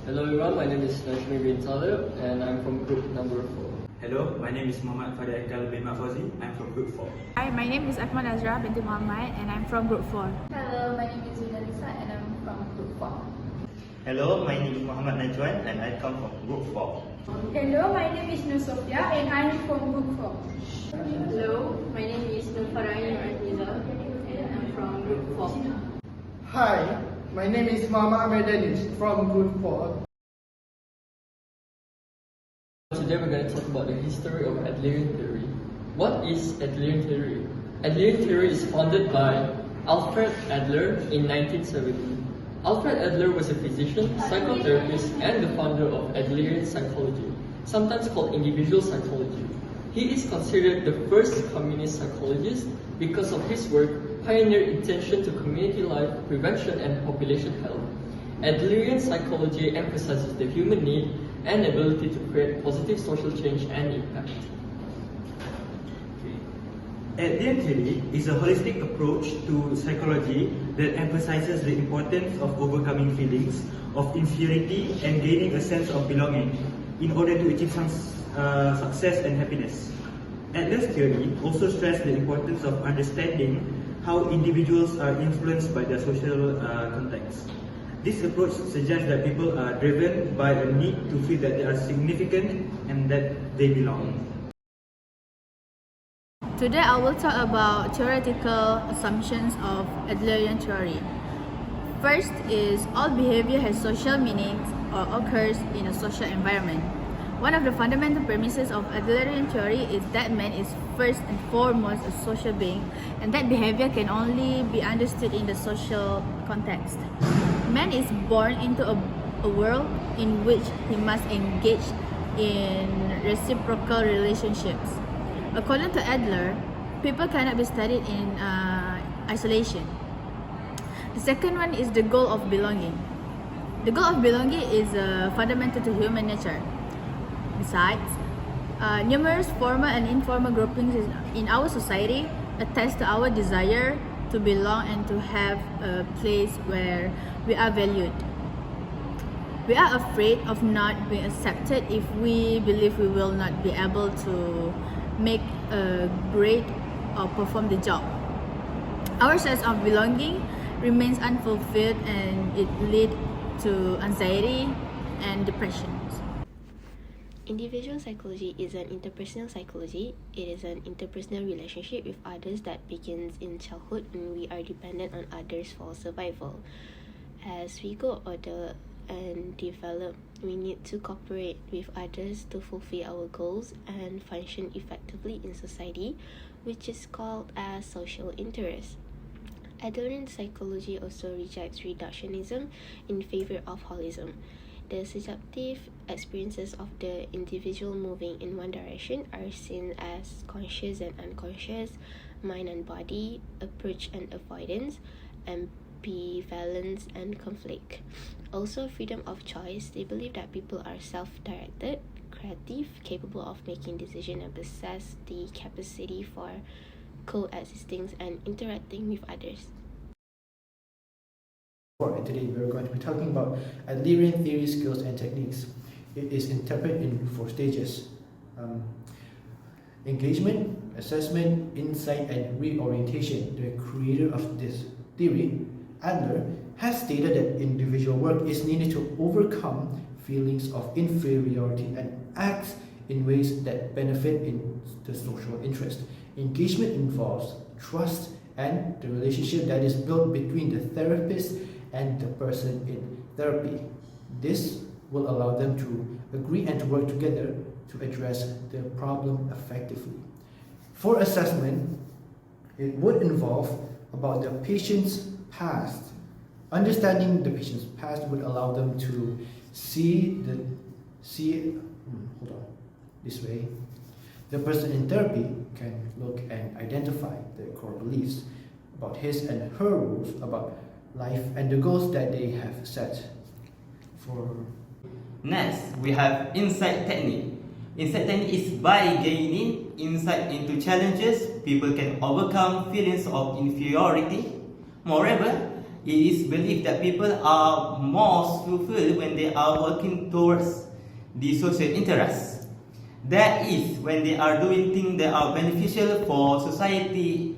Hello everyone, my name is Najmi bin Talib and I'm from group number 4. Hello, my name is Muhammad Fadil Ekdal bin Mafozi. I'm from Group 4. Hi, my name is Akmal Azra binti Muhammad and I'm from Group 4. Hello, my name is Zunalisa and I'm from Group 4. Hello, my name is Muhammad Najwan and I come from Group 4. Hello, my name is Nur Sofia and I'm from Group 4. Hello, my name is Nur Farahani Artiza and I'm from Group 4. Hi, my name is Mama Medanis from Group 4. Today we're going to talk about the history of Adlerian theory. What is Adlerian theory? Adlerian theory is founded by Alfred Adler in 1970. Alfred Adler was a physician, psychotherapist, and the founder of Adlerian psychology, sometimes called individual psychology. He is considered the first communist psychologist because of his work pioneered attention to community life, prevention, and population health. Adlerian psychology emphasizes the human need and ability to create positive social change and impact. Adlerian theory is a holistic approach to psychology that emphasizes the importance of overcoming feelings of inferiority and gaining a sense of belonging in order to achieve some success and happiness. Adler's theory also stressed the importance of understanding how individuals are influenced by their social context. This approach suggests that people are driven by a need to feel that they are significant and that they belong. Today I will talk about theoretical assumptions of Adlerian theory. First is all behavior has social meanings or occurs in a social environment. One of the fundamental premises of Adlerian theory is that man is first and foremost a social being and that behavior can only be understood in the social context. Man is born into a world in which he must engage in reciprocal relationships. According to Adler, people cannot be studied in isolation. The second one is the goal of belonging. The goal of belonging is fundamental to human nature. Besides, numerous formal and informal groupings in our society attest to our desire to belong and to have a place where we are valued. We are afraid of not being accepted if we believe we will not be able to make a grade or perform the job. Our sense of belonging remains unfulfilled and it leads to anxiety and depression. Individual psychology is an interpersonal psychology. It is an interpersonal relationship with others that begins in childhood and we are dependent on others for survival. As we go older and develop, we need to cooperate with others to fulfill our goals and function effectively in society, which is called as social interest. Adlerian psychology also rejects reductionism in favor of holism. The subjective experiences of the individual moving in one direction are seen as conscious and unconscious, mind and body, approach and avoidance, ambivalence and conflict. Also, freedom of choice. They believe that people are self-directed, creative, capable of making decisions and possess the capacity for coexisting and interacting with others. And today we're going to be talking about Adlerian theory, skills, and techniques. It is interpreted in 4 stages: engagement, assessment, insight, and reorientation. The creator of this theory, Adler, has stated that individual work is needed to overcome feelings of inferiority and act in ways that benefit in the social interest. Engagement involves trust and the relationship that is built between the therapist and the person in therapy. This will allow them to agree and to work together to address the problem effectively. For assessment, it would involve about the patient's past. Understanding the patient's past would allow them to this way. The person in therapy can look and identify the core beliefs about his and her rules about life and the goals that they have set for. Next, we have insight technique. Insight technique is by gaining insight into challenges, people can overcome feelings of inferiority. Moreover, It is believed that people are most fulfilled when they are working towards the social interests. That is, when they are doing things that are beneficial for society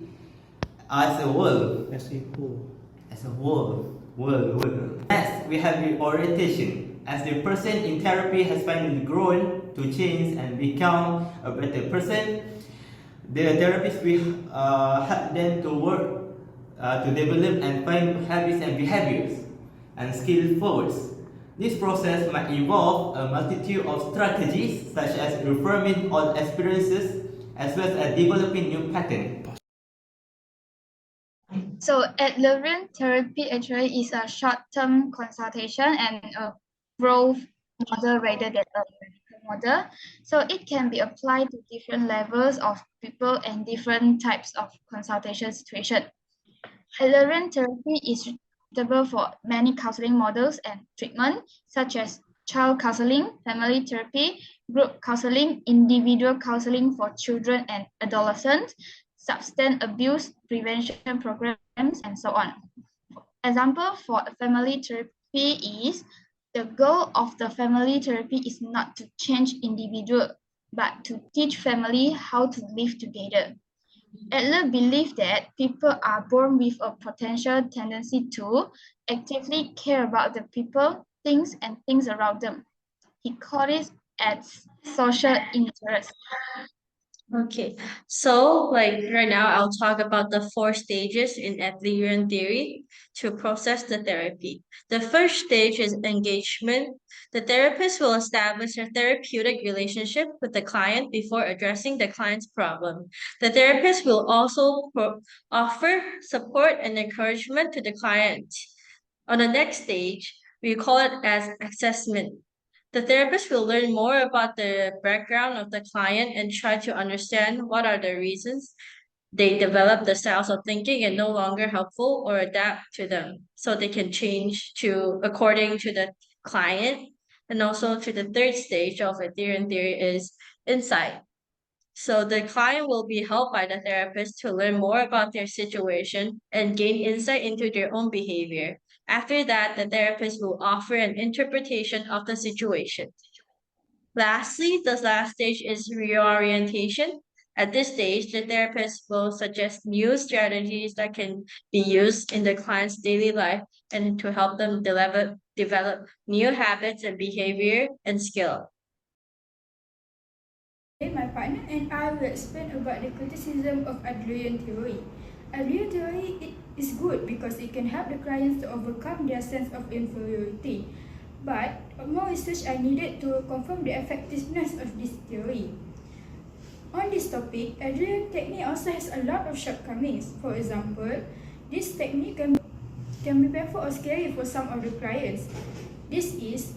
as a whole. As a whole. As a whole. Next, we have the orientation. As the person in therapy has finally grown to change and become a better person, the therapist will help them to work to develop and find habits and behaviors and skill forwards. This process might involve a multitude of strategies such as reforming old experiences as well as developing new patterns. So Adlerian therapy actually is a short-term consultation and a growth model rather than a medical model. So it can be applied to different levels of people and different types of consultation situation. Adlerian therapy is suitable for many counseling models and treatment, such as child counseling, family therapy, group counseling, individual counseling for children and adolescents, substance abuse prevention programs, and so on. Example for family therapy is the goal of the family therapy is not to change individual, but to teach family how to live together. Adler believed that people are born with a potential tendency to actively care about the people, things, and things around them. He called it as social interest. Okay, so like right now, I'll talk about the four stages in Adlerian theory to process the therapy. The first stage is engagement. The therapist will establish a therapeutic relationship with the client before addressing the client's problem. The therapist will also offer support and encouragement to the client. On the next stage, we call it as assessment. The therapist will learn more about the background of the client and try to understand what are the reasons they develop the styles of thinking and no longer helpful or adapt to them so they can change to according to the client. And also to the third stage of Adlerian theory is insight. So the client will be helped by the therapist to learn more about their situation and gain insight into their own behavior. After that, the therapist will offer an interpretation of the situation. Lastly, the last stage is reorientation. At this stage, the therapist will suggest new strategies that can be used in the client's daily life and to help them develop new habits and behavior and skill. My partner and I will explain about the criticism of Adlerian theory. Adlerian theory is good because it can help the clients to overcome their sense of inferiority. But more research are needed to confirm the effectiveness of this theory. On this topic, Adlerian technique also has a lot of shortcomings. For example, this technique can be painful or scary for some of the clients. This is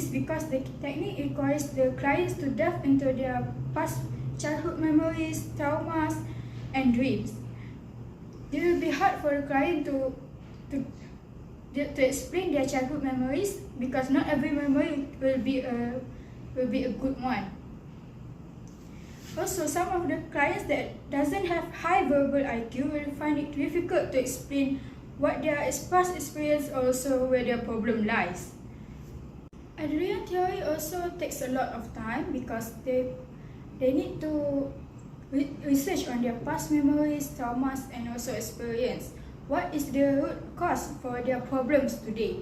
because the technique requires the clients to delve into their past childhood memories, traumas, and dreams. It will be hard for the client to explain their childhood memories because not every memory will be a good one. Also, some of the clients that doesn't have high verbal IQ will find it difficult to explain what their past experience or also where their problem lies. Adlerian theory also takes a lot of time because they need to research on their past memories, traumas, and also experience. What is the root cause for their problems today?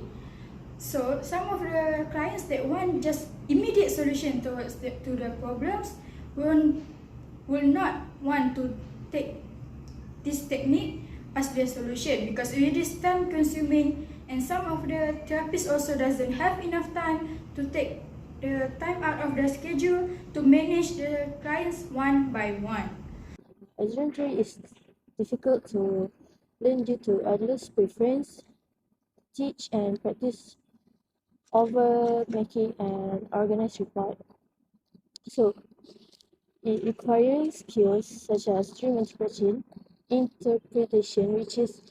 So some of the clients that want just immediate solution to the problems will not want to take this technique as their solution because it is time consuming. And some of the therapists also doesn't have enough time to take the time out of their schedule to manage the clients one by one. Adlerian theory is difficult to learn due to Adler's preference, teach and practice over making an organized report. So it requires skills such as dream interpretation, which is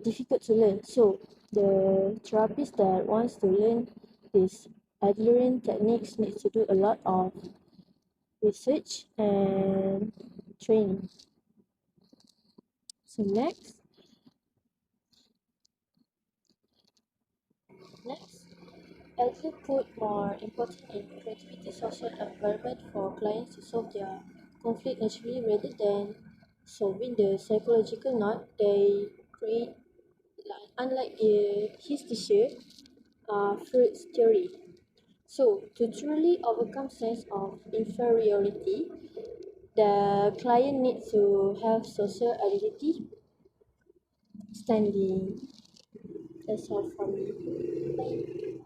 difficult to learn. So the therapist that wants to learn this Adlerian techniques needs to do a lot of research and training. So next, Next, Adler put more importance in creativity social environment for clients to solve their conflict naturally rather than solving the psychological knot they create, unlike his teacher, Freud's theory. So, to truly overcome sense of inferiority, the client needs to have social identity standing. That's all from me. Bye.